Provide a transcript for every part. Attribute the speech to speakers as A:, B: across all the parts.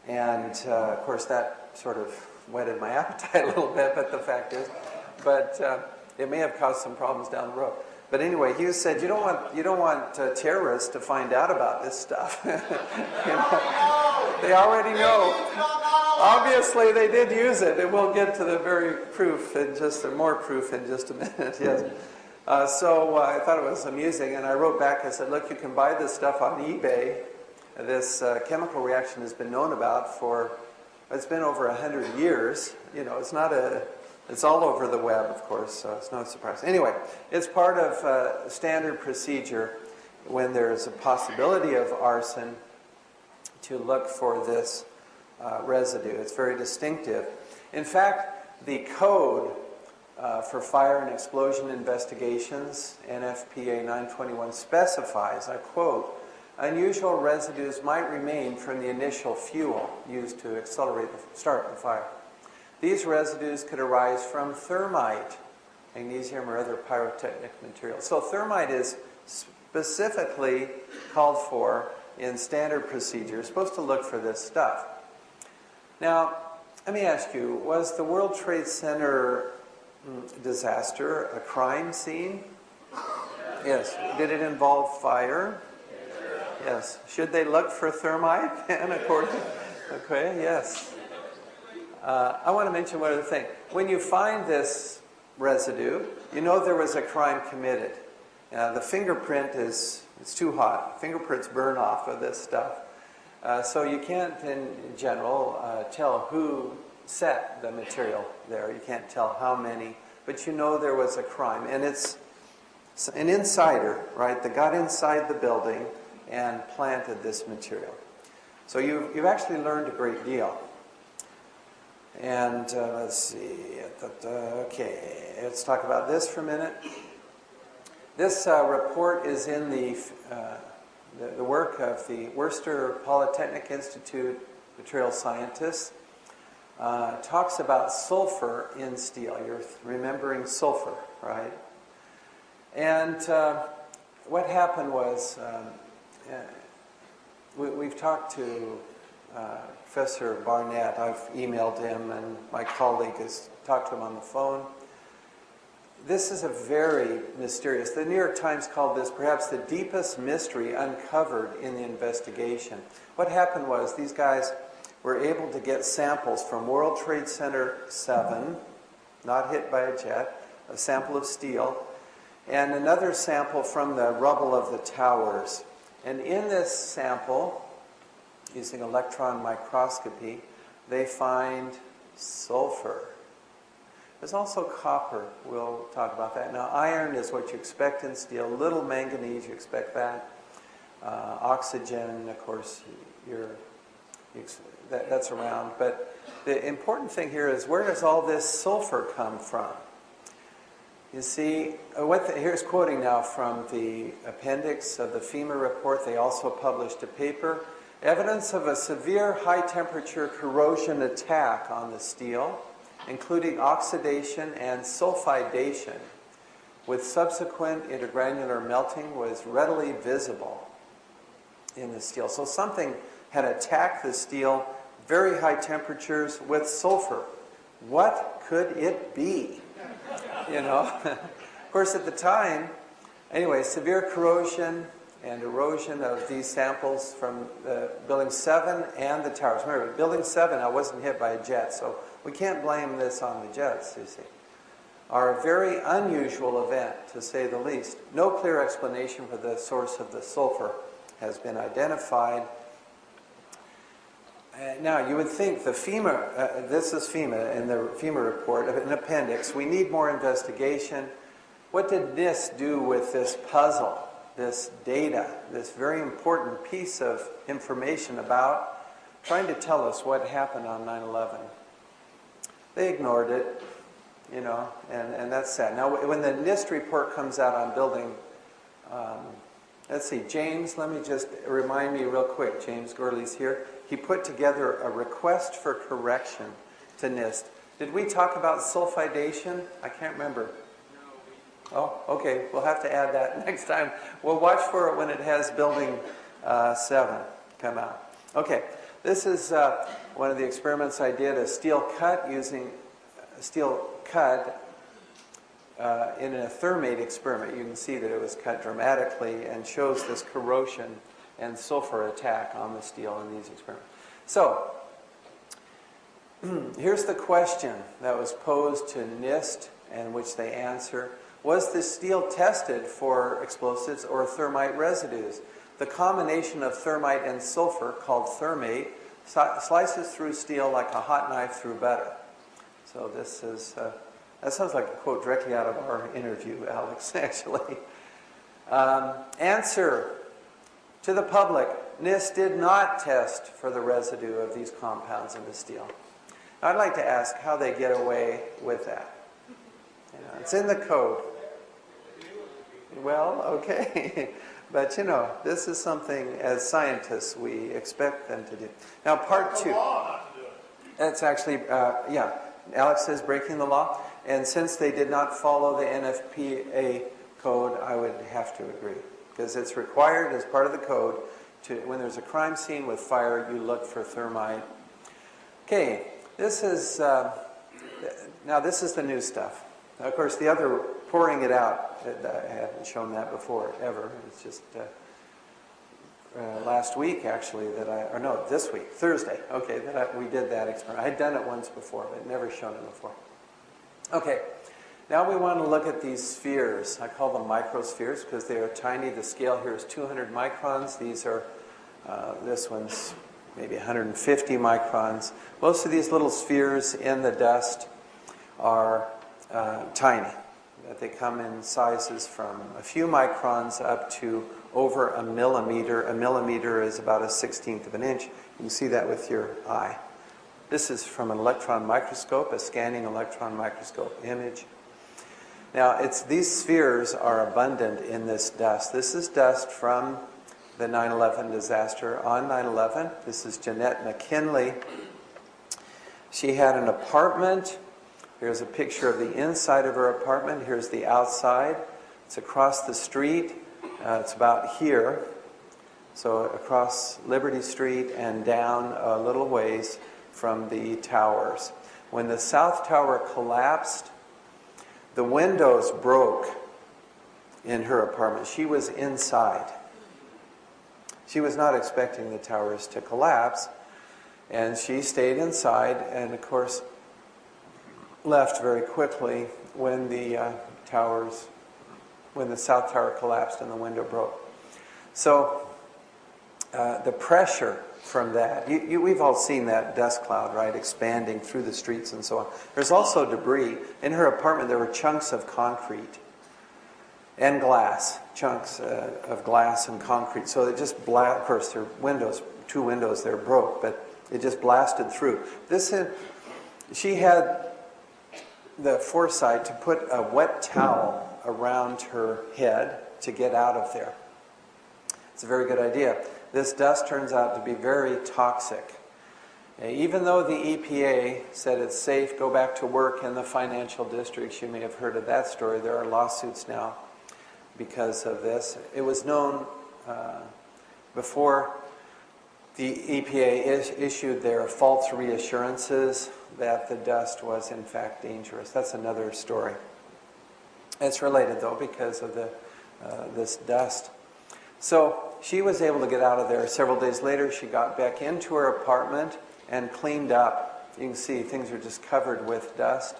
A: And of course that sort of whetted my appetite a little bit, but the fact is, it may have caused some problems down the road. But anyway, Hughes said, you don't want terrorists to find out about this stuff. You know, they already know. Obviously, they did use it, and we'll get to the very proof in more proof in just a minute. Yes. So I thought it was amusing, and I wrote back. I said, look, you can buy this stuff on eBay. This chemical reaction has been known about for, it's been over 100 years. You know, it's not a. It's all over the web, of course, so it's no surprise. Anyway, it's part of standard procedure when there's a possibility of arson to look for this residue. It's very distinctive. In fact, the code for fire and explosion investigations, NFPA 921, specifies, I quote, unusual residues might remain from the initial fuel used to accelerate the start of the fire. These residues could arise from thermite, magnesium, or other pyrotechnic materials. So thermite is specifically called for in standard procedure. You're supposed to look for this stuff. Now, let me ask you, was the World Trade Center disaster a crime scene? Yes. Did it involve fire? Yes. Should they look for thermite? And according, okay, yes. I want to mention one other thing. When you find this residue, you know there was a crime committed. The fingerprint it's too hot. Fingerprints burn off of this stuff. So you can't, in general, tell who set the material there. You can't tell how many, but you know there was a crime. And it's an insider, right, that got inside the building and planted this material. So you've actually learned a great deal. And let's see, okay, let's talk about this for a minute. This report is in the work of the Worcester Polytechnic Institute material scientists. Talks about sulfur in steel. You're remembering sulfur, right? And what happened was, we've talked to Professor Barnett. I've emailed him, and my colleague has talked to him on the phone. This is a very mysterious. The New York Times called this perhaps the deepest mystery uncovered in the investigation. What happened was these guys were able to get samples from World Trade Center 7, not hit by a jet, a sample of steel, and another sample from the rubble of the towers. And in this sample, using electron microscopy, they find sulfur. There's also copper. We'll talk about that. Now, iron is what you expect in steel. Little manganese, you expect that. Oxygen, of course, that's around. But the important thing here is, where does all this sulfur come from? You see, here's quoting now from the appendix of the FEMA report. They also published a paper. Evidence of a severe high-temperature corrosion attack on the steel, including oxidation and sulfidation, with subsequent intergranular melting, was readily visible in the steel. So something had attacked the steel, very high temperatures with sulfur. What could it be? You know? Of course, at the time, anyway, severe corrosion and erosion of these samples from Building 7 and the towers. Remember, Building 7 now wasn't hit by a jet, so we can't blame this on the jets, you see. Are a very unusual event, to say the least. No clear explanation for the source of the sulfur has been identified. Now, you would think the FEMA, this is FEMA in the FEMA report, an appendix. We need more investigation. What did NIST do with this puzzle? This data, this very important piece of information about trying to tell us what happened on 9/11. They ignored it, you know, and that's sad. Now, when the NIST report comes out on building, let's see, James, let me just remind me real quick, James Gorley's here. He put together a request for correction to NIST. Did we talk about sulfidation? I can't remember. Oh, okay. We'll have to add that next time. We'll watch for it when it has Building 7 come out. Okay. This is one of the experiments I did, a steel cut using a steel cut in a thermate experiment. You can see that it was cut dramatically and shows this corrosion and sulfur attack on the steel in these experiments. So, here's the question that was posed to NIST and which they answer. Was the steel tested for explosives or thermite residues? The combination of thermite and sulfur, called thermate, slices through steel like a hot knife through butter. So this is, that sounds like a quote directly out of our interview, Alex, actually. Answer to the public. NIST did not test for the residue of these compounds in the steel. I'd like to ask how they get away with that. You know, it's in the code. Well, okay. But, you know, this is something, as scientists, we expect them to do. Now, part two. That's actually, yeah, Alex says breaking the law. And since they did not follow the NFPA code, I would have to agree. Because it's required as part of the code to, when there's a crime scene with fire, you look for thermite. Okay, this is, now this is the new stuff. Of course, the other, pouring it out, I haven't shown that before, ever. It's just last week, actually, or no, this week, Thursday, okay, we did that experiment. I had done it once before, but never shown it before. Okay, now we want to look at these spheres. I call them microspheres because they are tiny. The scale here is 200 microns. These are, this one's maybe 150 microns. Most of these little spheres in the dust are tiny. They come in sizes from a few microns up to over a millimeter. A millimeter is about 1/16 of an inch. You can see that with your eye. This is from an electron microscope, a scanning electron microscope image. Now, these spheres are abundant in this dust. This is dust from the 9/11 disaster. On 9/11, this is Jeanette McKinley. She had an apartment. Here's a picture of the inside of her apartment. Here's the outside. It's across the street. It's about here. So across Liberty Street and down a little ways from the towers. When the South Tower collapsed, the windows broke in her apartment. She was inside. She was not expecting the towers to collapse, and she stayed inside, and of course left very quickly when the South Tower collapsed and the window broke. So the pressure from that, we've all seen that dust cloud, right, expanding through the streets and so on. There's also debris. In her apartment there were chunks of concrete and glass, chunks of glass and concrete. So it just, of course, her windows, 2 windows there broke, but it just blasted through. She had the foresight to put a wet towel around her head to get out of there. It's a very good idea. This dust turns out to be very toxic. Even though the EPA said it's safe, go back to work in the financial districts, you may have heard of that story. There are lawsuits now because of this. It was known before the EPA issued their false reassurances that the dust was in fact dangerous. That's another story. It's related though because of this dust. So she was able to get out of there. Several days later she got back into her apartment and cleaned up. You can see things are just covered with dust.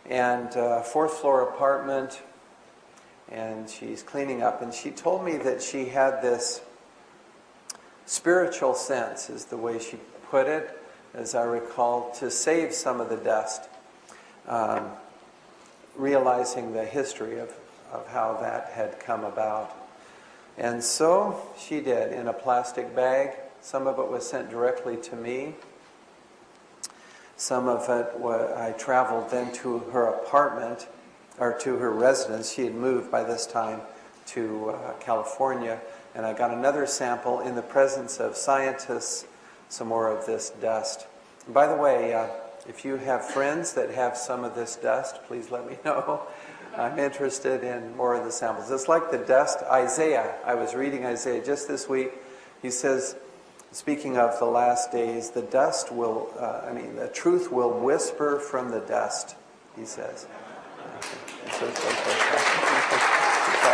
A: And 4th floor apartment, and she's cleaning up. And she told me that she had this spiritual sense, is the way she put it, as I recall, to save some of the dust, realizing the history of how that had come about. And so she did, in a plastic bag. Some of it was sent directly to me. Some of it, I traveled then to her apartment, or to her residence. She had moved by this time to California. And I got another sample in the presence of scientists, some more of this dust. And by the way, if you have friends that have some of this dust, please let me know. I'm interested in more of the samples. It's like the dust. Isaiah, I was reading Isaiah just this week. He says, speaking of the last days, the dust will, the truth will whisper from the dust, he says. Okay. And so forth.